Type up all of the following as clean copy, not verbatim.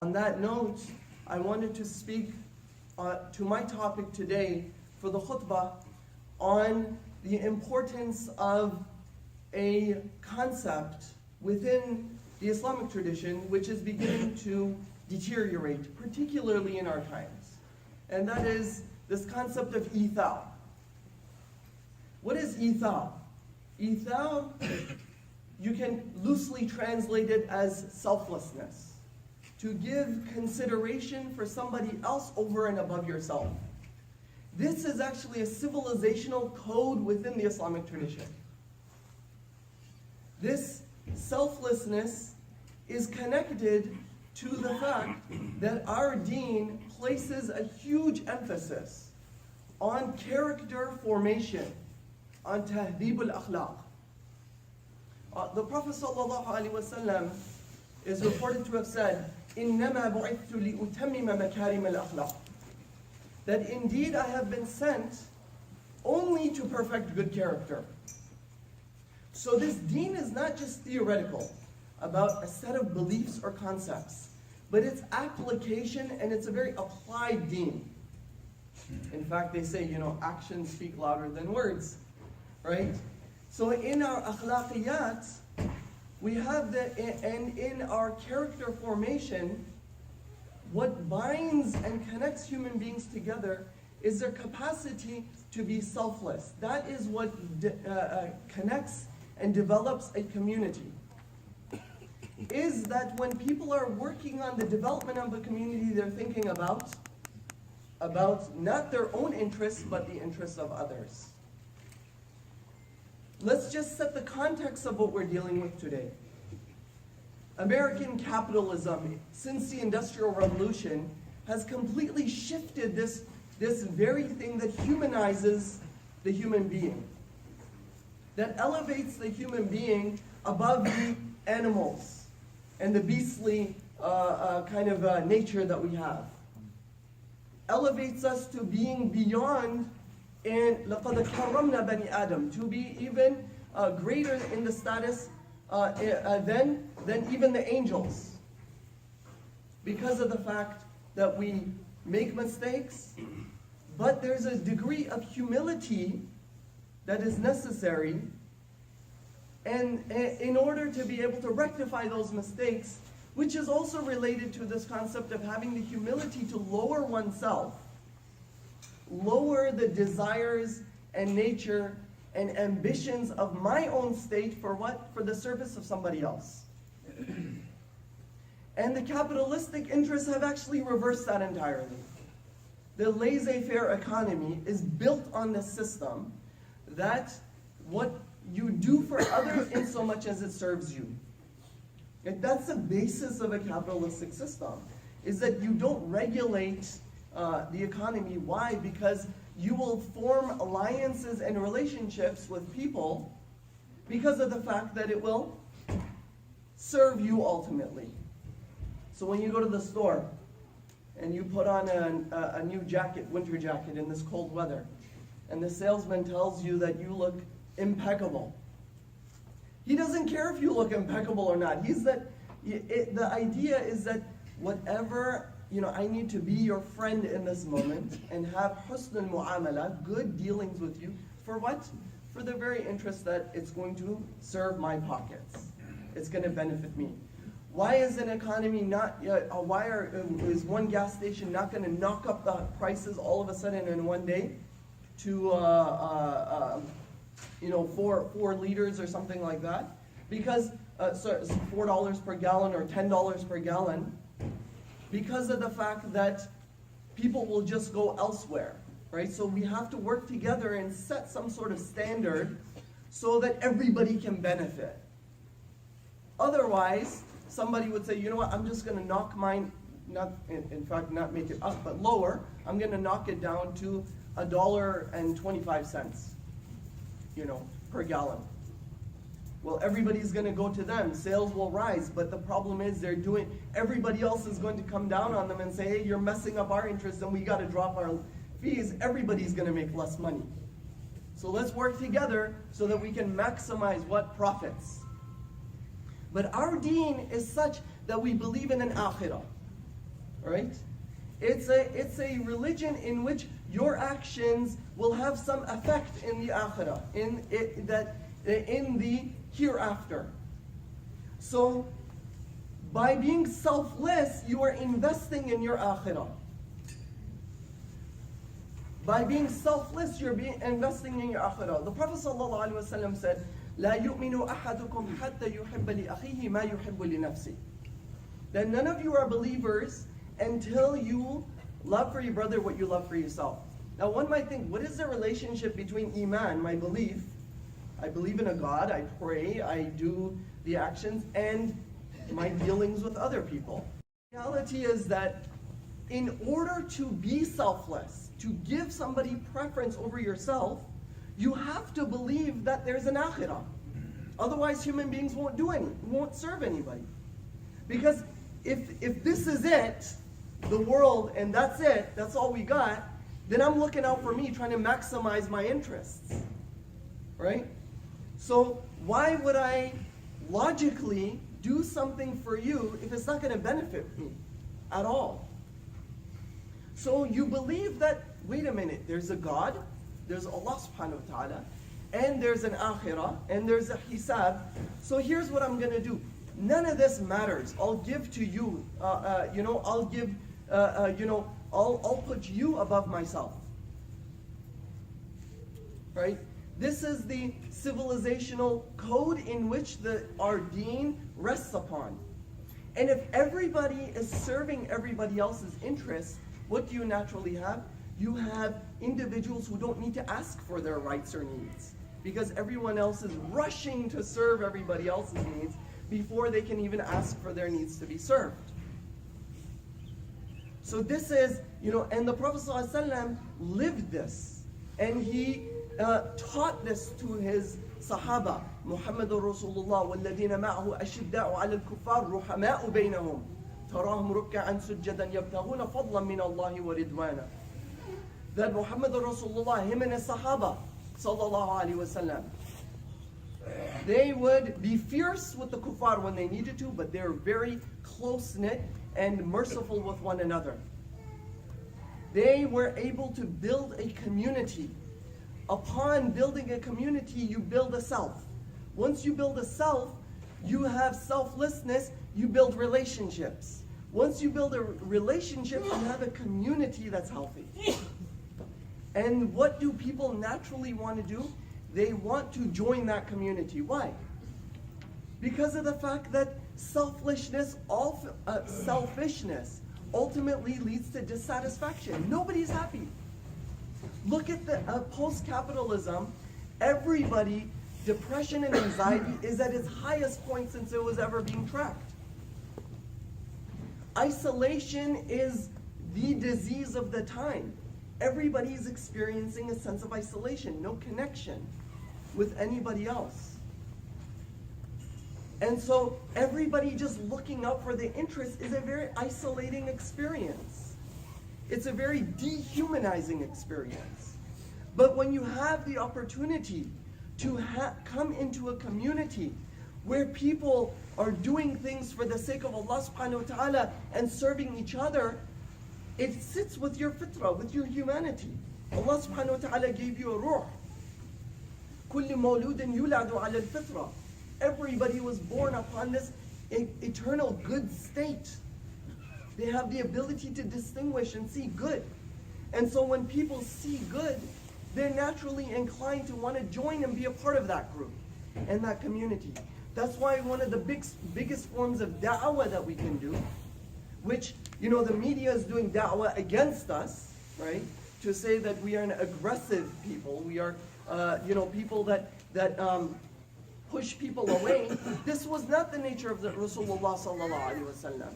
On that note, I wanted to speak to my topic today for the khutbah on the importance of a concept within the Islamic tradition which is beginning to deteriorate, particularly in our times. And that is this concept of ithar. What is ithar? Ithar, you can loosely translate it as selflessness. To give consideration for somebody else over and above yourself. This is actually a civilizational code within the Islamic tradition. This selflessness is connected to the fact that our deen places a huge emphasis on character formation, on tahdhib al-akhlaq. The Prophet ﷺ is reported to have said, إِنَّمَا بُعِثْتُ لِأُتَمِّمَ مَكَارِمَ الْأَخْلَاقِ. That indeed I have been sent only to perfect good character. So this deen is not just theoretical about a set of beliefs or concepts, but it's application, and it's a very applied deen. In fact, they say, actions speak louder than words, right? So in our akhlaqiyat, we have and in our character formation, what binds and connects human beings together is their capacity to be selfless. That is what connects and develops a community. Is that when people are working on the development of a community, they're thinking about not their own interests, but the interests of others. Let's just set the context of what we're dealing with today. American capitalism, since the Industrial Revolution, has completely shifted this very thing that humanizes the human being, that elevates the human being above the animals and the beastly kind of nature that we have. Elevates us to being beyond, and لَقَدْ كَرَّمْنَا بَنِي آدَمَ, to be even greater in the status than even the angels. Because of the fact that we make mistakes, but there's a degree of humility that is necessary, and in order to be able to rectify those mistakes, which is also related to this concept of having the humility to lower oneself, lower the desires and nature and ambitions of my own state for what? For the service of somebody else. And the capitalistic interests have actually reversed that entirely. The laissez-faire economy is built on the system that what you do for others in so much as it serves you. And that's the basis of a capitalistic system, is that you don't regulate the economy. Why? Because you will form alliances and relationships with people because of the fact that it will serve you ultimately. So when you go to the store and you put on a new jacket, winter jacket in this cold weather, and the salesman tells you that you look impeccable, he doesn't care if you look impeccable or not. The idea is that whatever, I need to be your friend in this moment and have husn al-mu'amala, good dealings with you. For what? For the very interest that it's going to serve my pockets. It's going to benefit me. Why is an economy is one gas station not going to knock up the prices all of a sudden in one day to 4 liters or something like that? Because $4 per gallon or $10 per gallon, because of the fact that people will just go elsewhere, right? So we have to work together and set some sort of standard so that everybody can benefit. Otherwise, somebody would say, you know what, I'm just going to knock mine, not make it up, but lower. I'm going to knock it down to $1.25, per gallon. Well, everybody's going to go to them. Sales will rise, but the problem is everybody else is going to come down on them and say, hey, you're messing up our interests and we got to drop our fees. Everybody's going to make less money. So let's work together so that we can maximize what? Profits. But our deen is such that we believe in an akhirah. right? It's a religion in which your actions will have some effect in the akhirah, in the hereafter. So, by being selfless, you are investing in your akhirah. By being selfless, you're investing in your akhirah. The Prophet ﷺ said, لا يؤمن أحدكم حتى يحب لأخيه ما يحب لنفسه. That none of you are believers until you love for your brother what you love for yourself. Now one might think, what is the relationship between Iman, my belief, I believe in a God, I pray, I do the actions, and my dealings with other people? The reality is that in order to be selfless, to give somebody preference over yourself, you have to believe that there's an akhirah. Otherwise human beings won't serve anybody. Because if this is it, the world, and that's it, that's all we got, then I'm looking out for me, trying to maximize my interests. Right? So why would I logically do something for you if it's not going to benefit me at all? So you believe that, wait a minute, there's a God, there's Allah subhanahu wa ta'ala, and there's an akhirah, and there's a hisab. So here's what I'm going to do. None of this matters. I'll give to you, I'll give, I'll put you above myself. Right? This is the civilizational code in which our deen rests upon. And if everybody is serving everybody else's interests, what do you naturally have? You have individuals who don't need to ask for their rights or needs, because everyone else is rushing to serve everybody else's needs before they can even ask for their needs to be served. So this is, and the Prophet ﷺ lived this, and he taught this to his Sahaba. Muhammadur Rasulullah والذين معه أشداء على الكفار رحماء بينهم تراهم ركعا سجدا يبتغون فضلا من الله ورضوانا. That Muhammadur Rasulullah, him and his Sahaba, sallallahu alaihi wasallam, they would be fierce with the kuffar when they needed to, but they're very close-knit and merciful with one another. They were able to build a community. Upon building a community, you build a self. Once you build a self, you have selflessness, you build relationships. Once you build a relationship, you have a community that's healthy. And what do people naturally want to do? They want to join that community. Why? Because of the fact that selfishness ultimately leads to dissatisfaction. Nobody's happy. Look at the post-capitalism. Everybody, depression and anxiety is at its highest point since it was ever being tracked. Isolation is the disease of the time. Everybody is experiencing a sense of isolation, no connection with anybody else. And so everybody just looking out for the interests is a very isolating experience. It's a very dehumanizing experience. But when you have the opportunity to come into a community where people are doing things for the sake of Allah subhanahu wa ta'ala and serving each other, it sits with your fitrah, with your humanity. Allah subhanahu wa ta'ala gave you a ruh. كل مولود يولد على الفطرة. Everybody was born upon this eternal good state. They have the ability to distinguish and see good. And so when people see good, they're naturally inclined to want to join and be a part of that group and that community. That's why one of the biggest forms of da'wah that we can do, which, the media is doing da'wah against us, right? To say that we are an aggressive people, we are, people that push people away. This was not the nature of the Rasulullah sallallahu alaihi wasallam.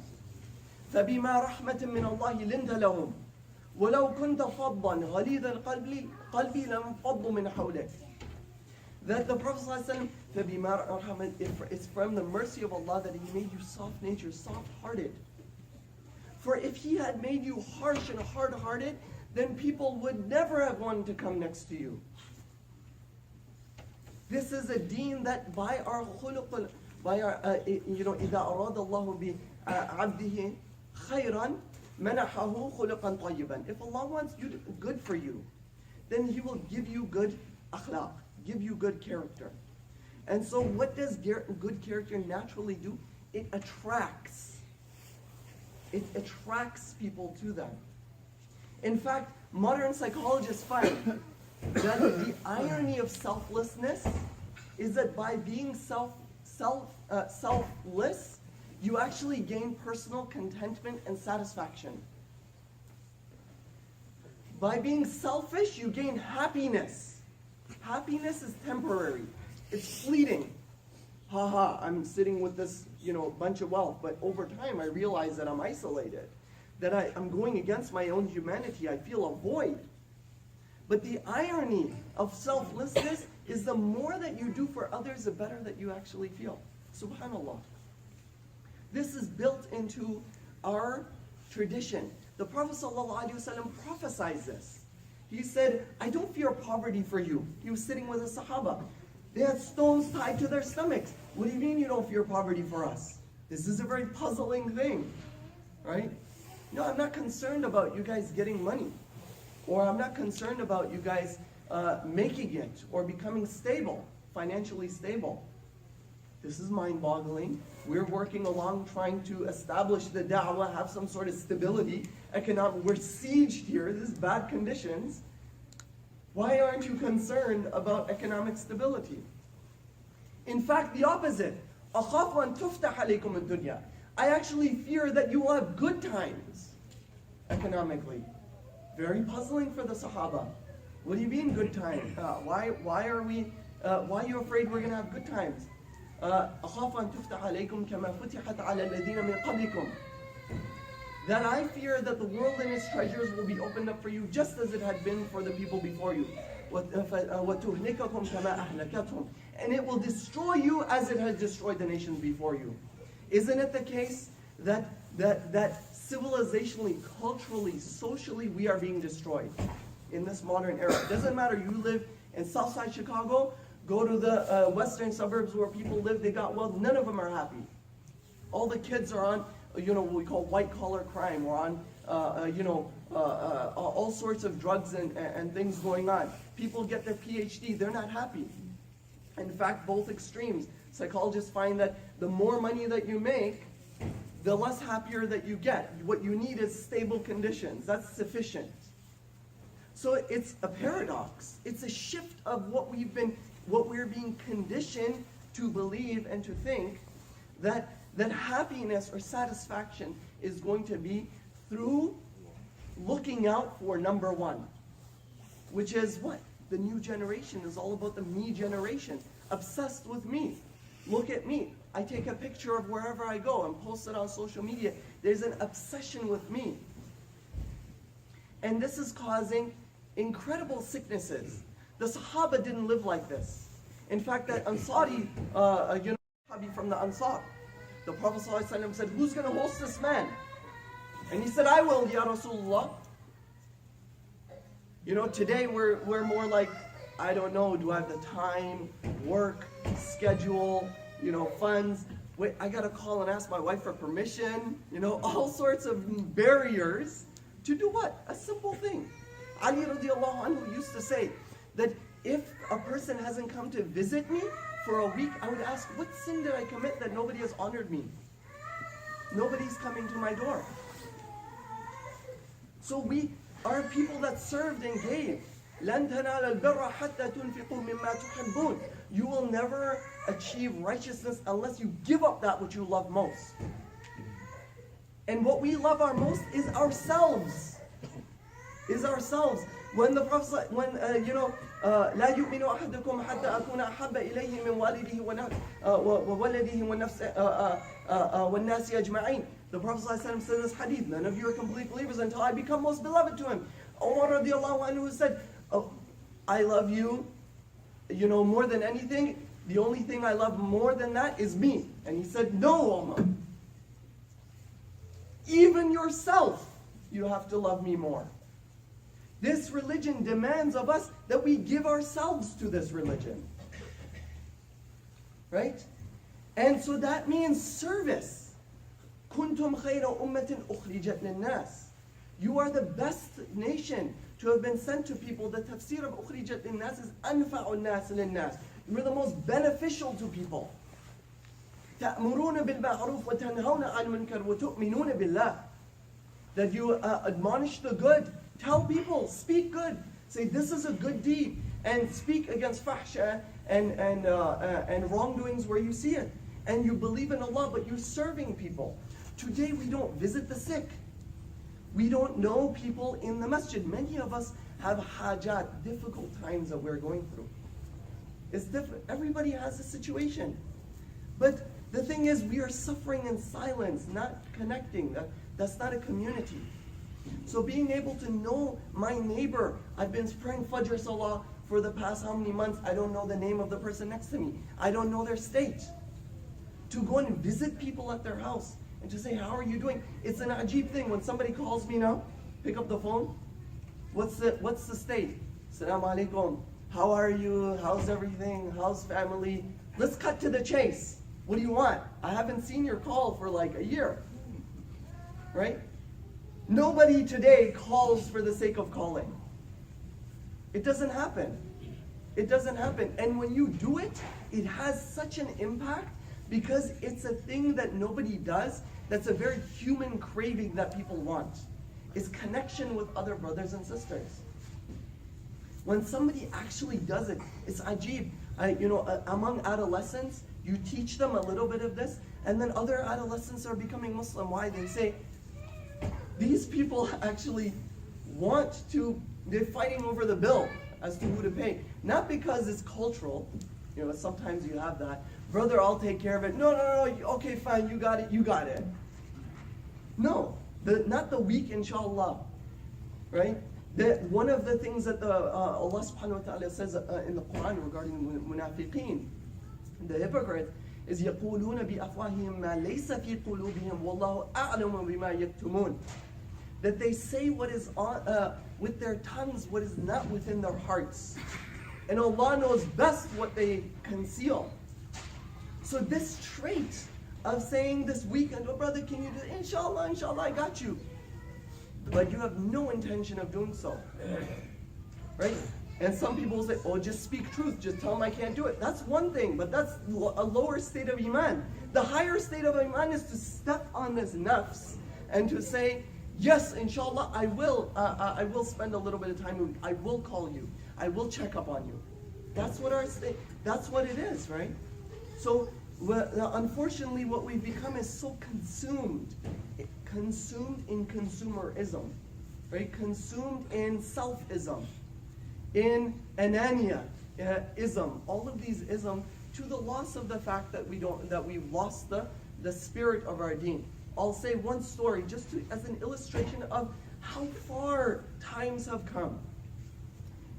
فَبِمَا رَحْمَةٍ مِّنَ اللَّهِ لِنْتَ لَهُمْ وَلَوْ كُنْتَ فَضًّا غَلِيظَ الْقَلْبِ لَانفَضُّوا مِنْ حَوْلِكَ. That the Prophet ﷺ, فَبِمَا رَحْمَةٍ, it's from the mercy of Allah that He made you soft-natured, soft-hearted. For if He had made you harsh and hard-hearted, then people would never have wanted to come next to you. This is a deen that by our khuluq, by our, إِذَا أَرَادَ اللَّهُ بِعَبْدِهِ خَيْرًا مَنَحَهُ خُلُقًا طَيِّبًا. If Allah wants good for you, then He will give you good akhlaq, give you good character. And so what does good character naturally do? It attracts. It attracts people to them. In fact, modern psychologists find that the irony of selflessness is that by being selfless, you actually gain personal contentment and satisfaction. By being selfish, you gain happiness. Happiness is temporary. It's fleeting. Haha, I'm sitting with this, bunch of wealth, but over time I realize that I'm isolated, that I'm going against my own humanity. I feel a void. But the irony of selflessness is the more that you do for others, the better that you actually feel. Subhanallah. This is built into our tradition. The Prophet ﷺ prophesied this. He said, I don't fear poverty for you. He was sitting with the Sahaba. They had stones tied to their stomachs. What do you mean you don't fear poverty for us? This is a very puzzling thing, right? No, I'm not concerned about you guys getting money. Or I'm not concerned about you guys making it or becoming stable, financially stable. This is mind-boggling. We're working along trying to establish the da'wah, have some sort of stability, economic. We're sieged here. This is bad conditions. Why aren't you concerned about economic stability? In fact, the opposite. أَخَافُ أَن تُفْتَحَ عَلَيْكُمُ الدُّنْيَا. I actually fear that you will have good times economically. Very puzzling for the Sahaba. What do you mean good times? Why are you afraid we're going to have good times? أَخَافُ أَن تُفْتَحَ عَلَيْكُمْ كَمَا فُتِحَتْ عَلَى الَّذِينَ مِنْ قَبْلِكُمْ. That I fear that the world and its treasures will be opened up for you just as it had been for the people before you. وَتُهْلِكَكُمْ كَمَا أَهْلَكَتْهُمْ. And it will destroy you as it has destroyed the nations before you. Isn't it the case that civilizationally, culturally, socially, we are being destroyed in this modern era? It doesn't matter, you live in Southside Chicago, go to the western suburbs where people live, they got wealth, none of them are happy. All the kids are on, what we call white-collar crime, or on, all sorts of drugs and things going on. People get their PhD, they're not happy. In fact, both extremes. Psychologists find that the more money that you make, the less happier that you get. What you need is stable conditions. That's sufficient. So it's a paradox. It's a shift of what we're being conditioned to believe and to think, that happiness or satisfaction is going to be through looking out for number one, which is what? The new generation is all about the me generation, obsessed with me. Look at me. I take a picture of wherever I go and post it on social media. There's an obsession with me. And this is causing incredible sicknesses. The Sahaba didn't live like this. In fact, that Ansari, from the Ansar, the Prophet ﷺ said, who's going to host this man? And he said, I will, Ya Rasulullah. Today we're more like, I don't know, do I have the time, work, schedule, funds? Wait, I got to call and ask my wife for permission, all sorts of barriers to do what? A simple thing. Ali radiallahu anhu used to say that if a person hasn't come to visit me for a week, I would ask, what sin did I commit that nobody has honored me? Nobody's coming to my door. So we are people that served and gave. لَن تَنَالَ الْبِرَّ حَتَّى تُنْفِقُوا مِمَّا تُحِبُّونَ. You will never achieve righteousness unless you give up that which you love most. And what we love our most is ourselves. When the Prophet, لا يؤمن أحدكم حتى أكون أحب إليه من والده وولده والناس أجمعين. The Prophet ﷺ said in this hadith, none of you are complete believers until I become most beloved to him. Umar radiallahu anhu said, I love you, more than anything. The only thing I love more than that is me. And he said, no, Umar. Even yourself, you have to love me more. This religion demands of us that we give ourselves to this religion. Right? And so that means service. كُنْتُمْ خَيْرَ أُمَّةٍ أُخْرِجَتْ لِلنَّاسِ. You are the best nation to have been sent to people. The tafsir of أُخْرِجَتْ لِلنَّاسِ is أَنْفَعُ النَّاسِ لِلنَّاسِ. You are the most beneficial to people. تَأْمُرُونَ بِالْمَعْرُوفِ وَتَنْهَوْنَ عَنِ الْمُنْكَرِ وَتُؤْمِنُونَ بِاللَّهِ. That you admonish the good. Tell people, speak good. Say this is a good deed. And speak against fahsha and wrongdoings where you see it. And you believe in Allah, but you're serving people. Today we don't visit the sick. We don't know people in the masjid. Many of us have hajat, difficult times that we're going through. It's different. Everybody has a situation. But the thing is, we are suffering in silence, not connecting. That's not a community. So being able to know my neighbor, I've been praying Fajr Salah for the past how many months, I don't know the name of the person next to me. I don't know their state. To go and visit people at their house and to say, how are you doing? It's an ajib thing. When somebody calls me now, pick up the phone. What's the state? Assalamu alaikum. How are you? How's everything? How's family? Let's cut to the chase. What do you want? I haven't seen your call for like a year. Right? Nobody today calls for the sake of calling. It doesn't happen. It doesn't happen. And when you do it, it has such an impact because it's a thing that nobody does. That's a very human craving that people want. Is connection with other brothers and sisters. When somebody actually does it, it's ajib. Among adolescents, you teach them a little bit of this, and then other adolescents are becoming Muslim. Why? They say, these people actually they're fighting over the bill as to who to pay. Not because it's cultural, sometimes you have that. Brother, I'll take care of it. No, okay, fine, you got it. No, not the weak, inshallah, right? One of the things that Allah subhanahu wa ta'ala says in the Quran regarding munafiqeen, the hypocrite, is يَقُولُونَ بِأَفْوَاهِهِمْ مَا لَيْسَ فِي قُلُوبِهِمْ وَاللَّهُ أَعْلَمُ بِمَا يَكْتُمُونَ. That they say what is with their tongues, what is not within their hearts. And Allah knows best what they conceal. So this trait of saying this weekend, oh brother, can you do it? Inshallah, I got you. But you have no intention of doing so. Right? And some people say, oh, just speak truth, just tell them I can't do it. That's one thing, but that's a lower state of iman. The higher state of iman is to step on this nafs and to say, yes, inshallah, I will spend a little bit of time with you. I will call you. I will check up on you. That's what it is, right? So, unfortunately, what we've become is so consumed in consumerism, right? Consumed in selfism, in anania-ism, all of these ism, to the loss of the fact that we've lost the spirit of our deen. I'll say one story just as an illustration of how far times have come.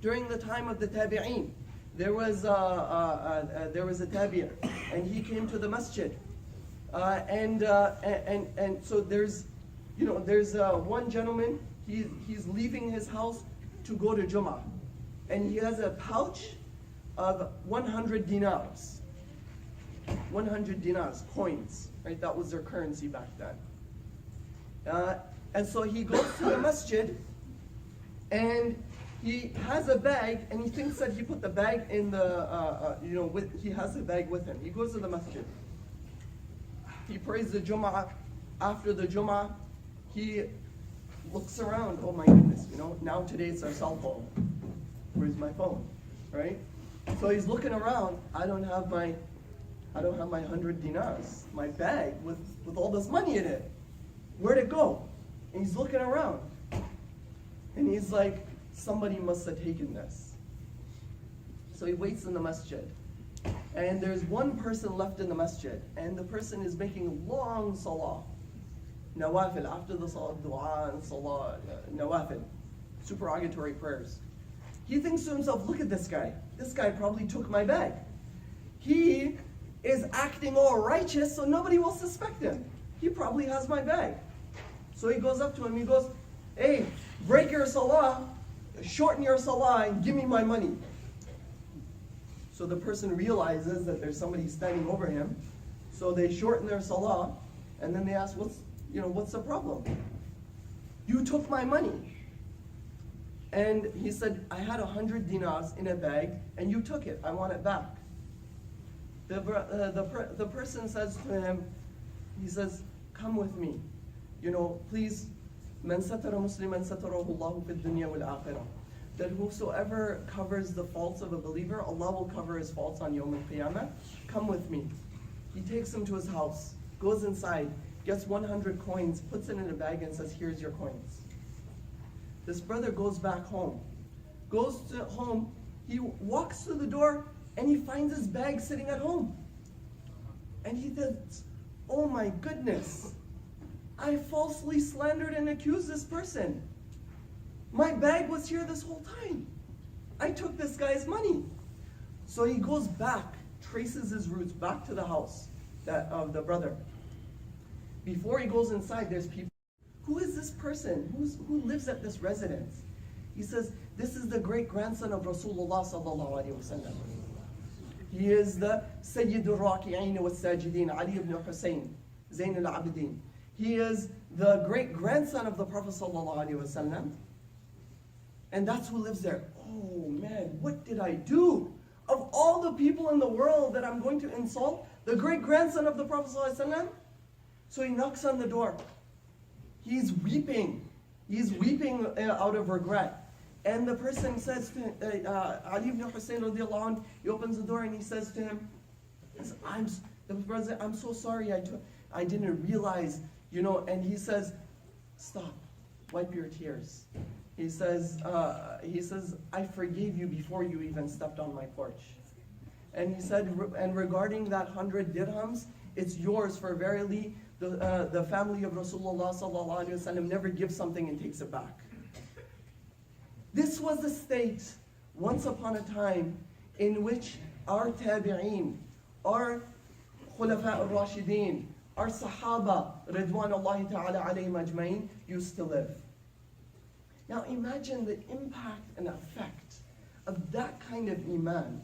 During the time of the tabi'een, there was a tabi'in, and he came to the masjid, and so there's one gentleman. He's leaving his house to go to Jummah, and he has a pouch of 100 dinars. 100 dinars, coins, right? That was their currency back then. And so he goes to the masjid, and he has a bag, and he thinks that he put the bag in he has the bag with him. He goes to the masjid. He prays the Jummah. After the Jummah, he looks around. Oh my goodness, now today it's our cell phone. Where's my phone, right? So he's looking around. I don't have my 100 dinars, my bag with all this money in it. Where'd it go? And he's looking around. And he's like, somebody must have taken this. So he waits in the masjid. And there's one person left in the masjid. And the person is making long salah. Nawafil, after the salah, dua and salah, nawafil, supererogatory prayers. He thinks to himself, look at this guy. This guy probably took my bag. He is acting all righteous, so nobody will suspect him. He probably has my bag. So he goes up to him, he goes, hey, break your salah, shorten your salah, and give me my money. So the person realizes that there's somebody standing over him, so they shorten their salah, and then they ask, what's the problem? You took my money. And he said, I had 100 dinars in a bag, and you took it. I want it back. The person says to him, he says, come with me. Please, من ستر مسلما ستره الله في الدنيا والآخرة. That whosoever covers the faults of a believer, Allah will cover his faults on Yawm al-Qiyamah. Come with me. He takes him to his house, goes inside, gets 100 coins, puts it in a bag and says, here's your coins. This brother goes back home. Goes to home, he walks to the door and he finds his bag sitting at home. And he thinks, oh my goodness, I falsely slandered and accused this person. My bag was here this whole time. I took this guy's money. So he goes back, traces his roots back to the house of the brother. Before he goes inside, there's people. Who is this person? Who lives at this residence? He says, this is the great-grandson of Rasulullah sallallahu alaihi wasallam. He is the Sayyid al-Raki'een wa-Sajideen, Ali ibn Hussein, Zayn al-Abidin. He is the great-grandson of the Prophet sallallahu alaihi wasallam. And that's who lives there. Oh man, what did I do? Of all the people in the world that I'm going to insult, the great-grandson of the Prophet ﷺ? So he knocks on the door. He's weeping. He's weeping out of regret. And the person says to Ali ibn Hussein radiallahu anh, he opens the door and he says to him, I'm so sorry, I didn't realize, and he says, stop, wipe your tears. He says, I forgave you before you even stepped on my porch. And he said, and regarding that 100 dirhams, it's yours, for verily the family of Rasulullah sallallahu alaihi wasallam never gives something and takes it back. This was the state once upon a time in which our tabi'een, our khulafa al-rashideen, our sahaba, ridwanullahi ta'ala alayhim ajma'in, used to live. Now imagine the impact and effect of that kind of iman,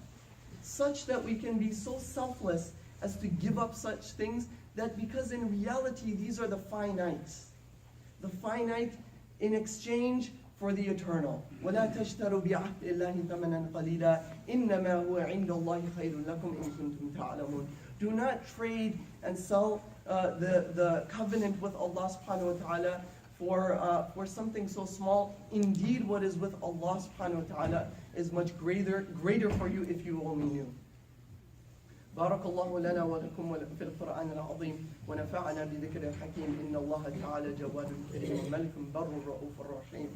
such that we can be so selfless as to give up such things, that because in reality these are the finite in exchange for the eternal. وَلَا تَشْتَرُوا بِعَهْدِ اللَّهِ ثَمَنًا قَلِيلًا إِنَّمَا هُوَ عِنْدَ اللَّهِ خَيْرٌ لَكُمْ إِن كُنتُمْ تَعْلَمُونَ. Do not trade and sell the covenant with Allah subhanahu wa ta'ala for something so small. Indeed, what is with Allah subhanahu wa ta'ala is much greater for you if you only knew. بارك الله لنا ولكم في القرآن العظيم ونفعنا بذكر الحكيم إن الله تعالى جواد كريم ملك بر رؤوف رحيم.